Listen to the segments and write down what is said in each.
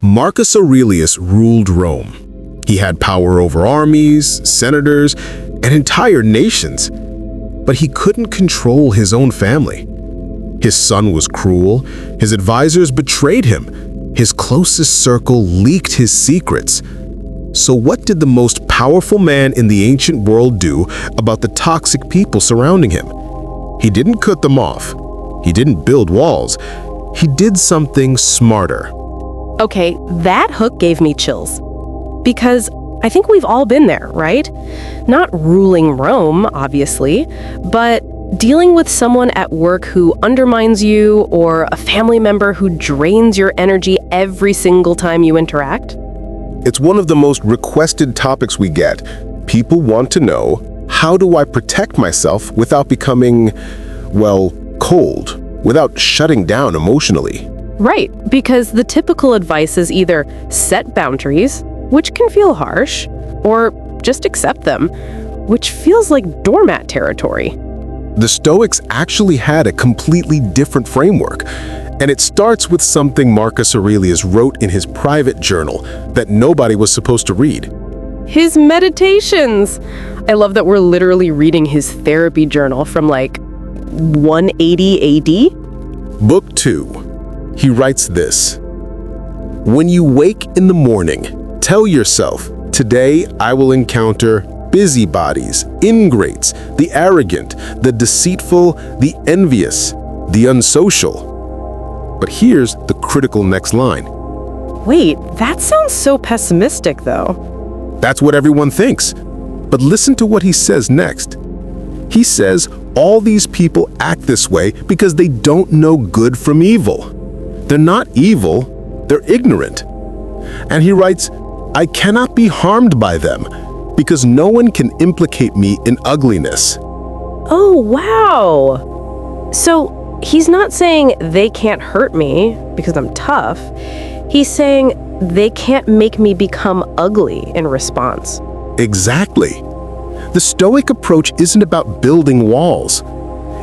Marcus Aurelius ruled Rome. He had power over armies, senators, and entire nations. But he couldn't control his own family. His son was cruel, his advisors betrayed him, his closest circle leaked his secrets. So what did the most powerful man in the ancient world do about the toxic people surrounding him? He didn't cut them off. He didn't build walls. He did something smarter. Okay, that hook gave me chills. Because I think we've all been there, right? Not ruling Rome, obviously, but dealing with someone at work who undermines you or a family member who drains your energy every single time you interact. It's one of the most requested topics we get. People want to know, how do I protect myself without becoming, well, cold, without shutting down emotionally? Right, because the typical advice is either set boundaries, which can feel harsh, or just accept them, which feels like doormat territory. The Stoics actually had a completely different framework, and it starts with something Marcus Aurelius wrote in his private journal that nobody was supposed to read. His meditations! I love that we're literally reading his therapy journal from like 180 AD. Book 2. He writes this: "When you wake in the morning, tell yourself, today I will encounter busybodies, ingrates, the arrogant, the deceitful, the envious, the unsocial." But here's the critical next line. Wait, that sounds so pessimistic though. That's what everyone thinks. But listen to what he says next. He says all these people act this way because they don't know good from evil. They're not evil, they're ignorant. And he writes, "I cannot be harmed by them because no one can implicate me in ugliness." Oh, wow. So he's not saying they can't hurt me because I'm tough. He's saying they can't make me become ugly in response. Exactly. The Stoic approach isn't about building walls.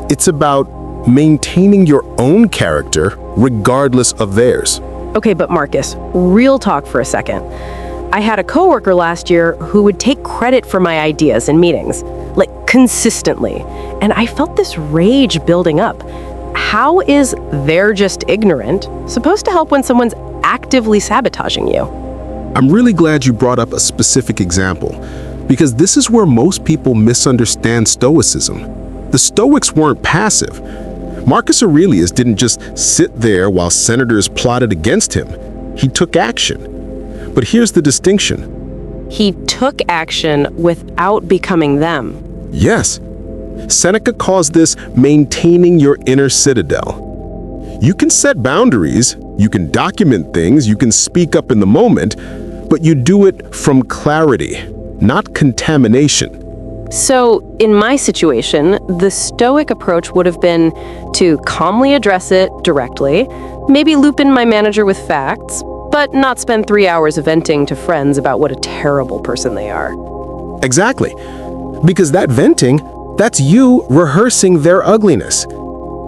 It's about maintaining your own character regardless of theirs. Okay, but Marcus, real talk for a second. I had a coworker last year who would take credit for my ideas in meetings, like consistently, and I felt this rage building up. How is "they're just ignorant" supposed to help when someone's actively sabotaging you? I'm really glad you brought up a specific example, because this is where most people misunderstand Stoicism. The Stoics weren't passive. Marcus Aurelius didn't just sit there while senators plotted against him. He took action. But here's the distinction. He took action without becoming them. Yes. Seneca calls this maintaining your inner citadel. You can set boundaries, you can document things, you can speak up in the moment, but you do it from clarity, not contamination. So, in my situation, the Stoic approach would have been to calmly address it directly, maybe loop in my manager with facts, but not spend 3 hours venting to friends about what a terrible person they are. Exactly. Because that venting, that's you rehearsing their ugliness.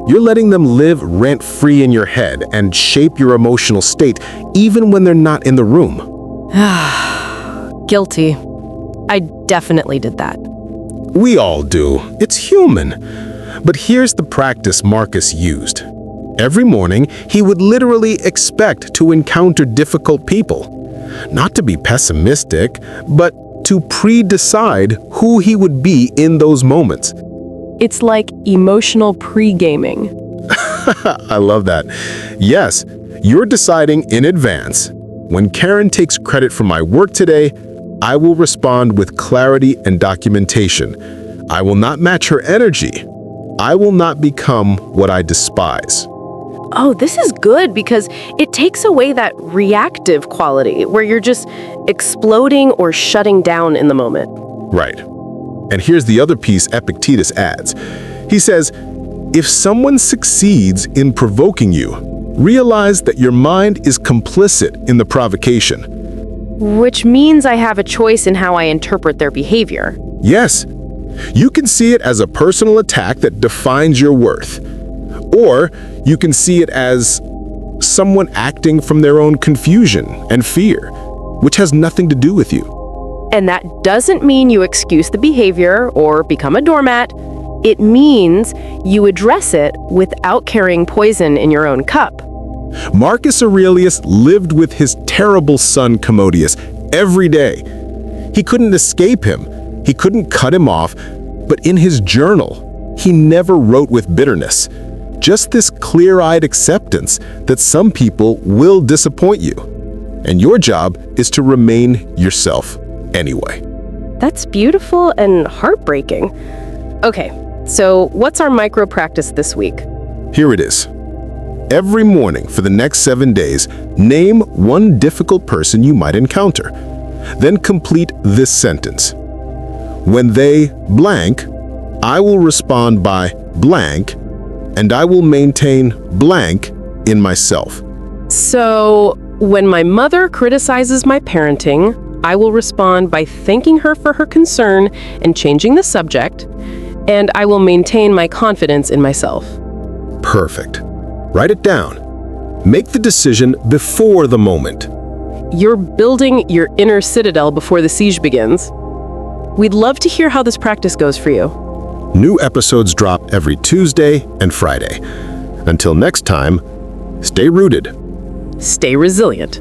You're letting them live rent-free in your head and shape your emotional state, even when they're not in the room. Guilty. I definitely did that. We all do. It's human. But here's the practice Marcus used. Every morning, he would literally expect to encounter difficult people. Not to be pessimistic, but to pre-decide who he would be in those moments. It's like emotional pre-gaming. I love that. Yes, you're deciding in advance. When Karen takes credit for my work today, I will respond with clarity and documentation. I will not match her energy. I will not become what I despise. Oh, this is good because it takes away that reactive quality where you're just exploding or shutting down in the moment. Right. And here's the other piece Epictetus adds. He says, if someone succeeds in provoking you, realize that your mind is complicit in the provocation. Which means I have a choice in how I interpret their behavior. Yes. You can see it as a personal attack that defines your worth. Or you can see it as someone acting from their own confusion and fear, which has nothing to do with you. And that doesn't mean you excuse the behavior or become a doormat. It means you address it without carrying poison in your own cup. Marcus Aurelius lived with his terrible son Commodius every day. He couldn't escape him. He couldn't cut him off, but in his journal, he never wrote with bitterness. Just this clear-eyed acceptance that some people will disappoint you. And your job is to remain yourself anyway. That's beautiful and heartbreaking. Okay, so what's our micro practice this week? Here it is. Every morning for the next 7 days, name one difficult person you might encounter. Then complete this sentence. When they blank, I will respond by blank, and I will maintain blank in myself. So, when my mother criticizes my parenting, I will respond by thanking her for her concern and changing the subject, and I will maintain my confidence in myself. Perfect. Write it down. Make the decision before the moment. You're building your inner citadel before the siege begins. We'd love to hear how this practice goes for you. New episodes drop every Tuesday and Friday. Until next time, stay rooted. Stay resilient.